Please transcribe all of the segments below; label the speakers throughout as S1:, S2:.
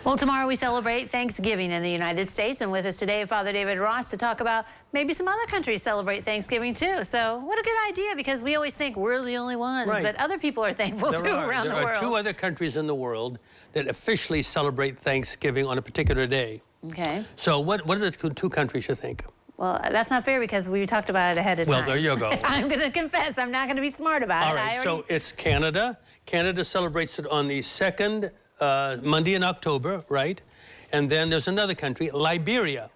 S1: Well, tomorrow we celebrate Thanksgiving in the United States, and with us today, Father David Ross, to talk about maybe some other countries celebrate Thanksgiving too. So what a good idea, because we always think we're the only ones,
S2: right.
S1: But other people are thankful too around the world.
S2: There are 2 other countries in the world that officially celebrate Thanksgiving on a particular day.
S1: Okay.
S2: So what are the 2 countries you think?
S1: Well, that's not fair because we talked about it ahead of time.
S2: Well, there you go.
S1: I'm going to confess, I'm not going to be smart about it.
S2: All right, so it's Canada. Canada celebrates it on the 2nd Monday in October, right? And then there's another country, Liberia.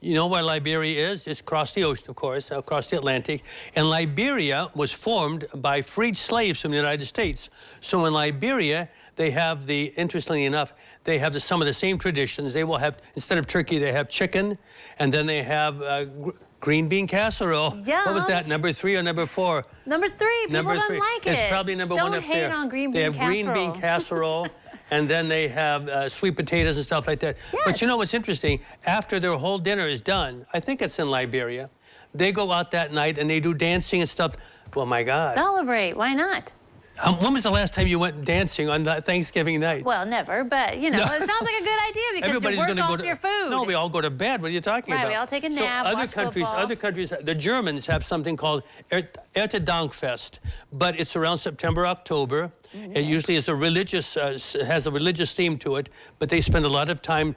S2: You know where Liberia is? It's across the ocean, of course, across the Atlantic. And Liberia was formed by freed slaves from the United States. So in Liberia, they have interestingly enough, they have some of the same traditions. They will have, instead of turkey, they have chicken, and then they have green bean casserole.
S1: Yeah.
S2: What was that, number 3 or number 4?
S1: Number 3, people don't like it.
S2: It's probably number 1 up there.
S1: Don't hate on green bean casserole.
S2: They have green bean casserole. And then they have sweet potatoes and stuff like that.
S1: Yes.
S2: But you know what's interesting? After their whole dinner is done, I think it's in Liberia, they go out that night and they do dancing and stuff. Well, my God.
S1: Celebrate. Why not?
S2: When was the last time you went dancing on that Thanksgiving night?
S1: Well, never, but, you know, it sounds like a good idea because
S2: Everybody's
S1: you work
S2: gonna
S1: off your food.
S2: No, we all go to bed. What are you talking about?
S1: Right, we all take a nap,
S2: so
S1: watch football.
S2: Other countries, the Germans have something called Erntedankfest, but it's around September, October.
S1: Mm-hmm.
S2: It usually is has a religious theme to it, but they spend a lot of time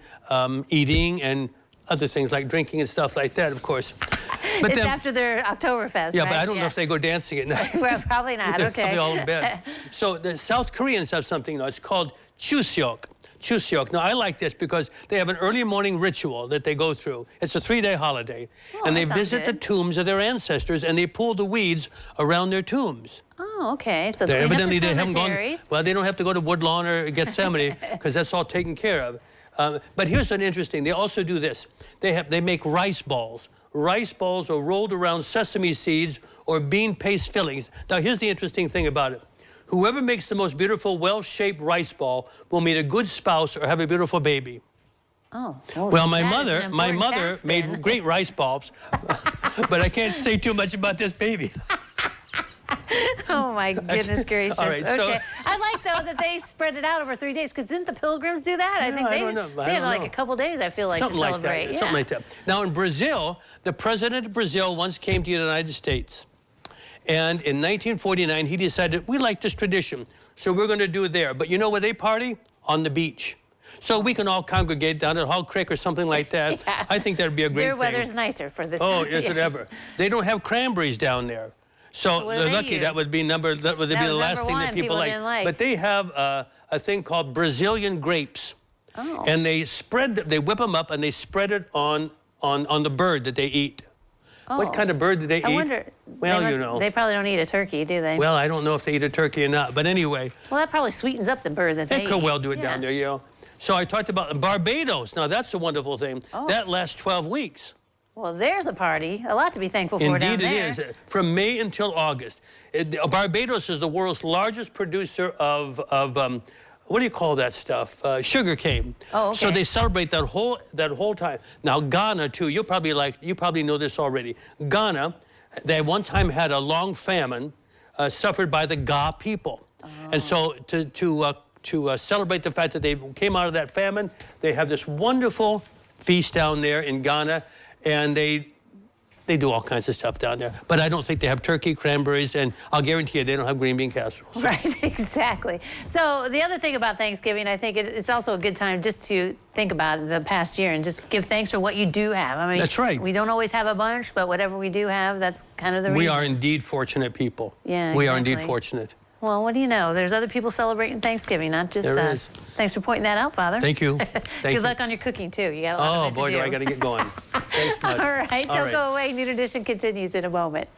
S2: eating and other things like drinking and stuff like that, of course. But
S1: it's after their Oktoberfest,
S2: yeah,
S1: right?
S2: but I don't know if they go dancing at night.
S1: Well, probably not,
S2: They're
S1: okay.
S2: probably all in bed. So the South Koreans have something, it's called Chuseok. Chuseok. Now, I like this because they have an early morning ritual that they go through. It's a 3-day holiday.
S1: Oh,
S2: and they visit the tombs of their ancestors, and they pull the weeds around their tombs.
S1: Oh, okay. So
S2: they
S1: clean
S2: evidently
S1: up the
S2: they haven't gone.
S1: cemeteries.
S2: Well, they don't have to go to Woodlawn or Gethsemane because that's all taken care of. But here's an interesting. They also do this. They make rice balls. Rice balls are rolled around sesame seeds or bean paste fillings. Now, here's the interesting thing about it. Whoever makes the most beautiful, well-shaped rice ball will meet a good spouse or have a beautiful baby.
S1: Oh,
S2: well, my mother made great rice balls, but I can't say too much about this baby.
S1: Oh, my goodness gracious.
S2: All right,
S1: okay. I like, though, that they spread it out over 3 days, because didn't the Pilgrims do that? I think they had like a couple days, I feel like,
S2: something
S1: to celebrate.
S2: Like that. Something like that. Now, in Brazil, the president of Brazil once came to the United States. And in 1949, he decided, we like this tradition, so we're going to do it there. But you know where they party? On the beach. So we can all congregate down at Hall Creek or something like that.
S1: Yeah.
S2: I think that would be a great thing.
S1: Their weather's nicer for this
S2: time.
S1: time.
S2: Is it ever? They don't have cranberries down there. So they're lucky that would be the last thing that people like. But they have a thing called Brazilian grapes.
S1: Oh.
S2: And they whip them up and they spread it on the bird that they eat. Oh. What kind of bird do they eat?
S1: I wonder.
S2: Well, you know.
S1: They probably don't eat a turkey, do they?
S2: Well, I don't know if they eat a turkey or not, but anyway.
S1: Well, that probably sweetens up the bird that they eat.
S2: They could well do it down there, you know. So I talked about Barbados. Now, that's a wonderful thing. Oh. That lasts 12 weeks.
S1: Well, there's a party. A lot to be thankful for down there.
S2: Indeed it is. From May until August. Barbados is the world's largest producer of what do you call that stuff? Sugar cane.
S1: Oh, okay.
S2: So they celebrate that whole time. Now, Ghana, too, you probably know this already. Ghana, they one time had a long famine suffered by the Ga people. Oh. And so to celebrate the fact that they came out of that famine, they have this wonderful feast down there in Ghana, and they do all kinds of stuff down there. But I don't think they have turkey, cranberries, and I'll guarantee you they don't have green bean casserole. So.
S1: Right, exactly. So the other thing about Thanksgiving, I think it's also a good time just to think about the past year and just give thanks for what you do have. I mean,
S2: that's right.
S1: We don't always have a bunch, but whatever we do have, that's kind of the reason.
S2: We are indeed fortunate people.
S1: Yeah,
S2: we are indeed fortunate.
S1: Well, what do you know? There's other people celebrating Thanksgiving, not just us. Thanks for pointing that out, Father.
S2: Thank you.
S1: Good luck on your cooking, too. You got a lot of it to do.
S2: Oh, boy, do I got to get going. Thanks much.
S1: All right, don't go away. Noon Edition continues in a moment.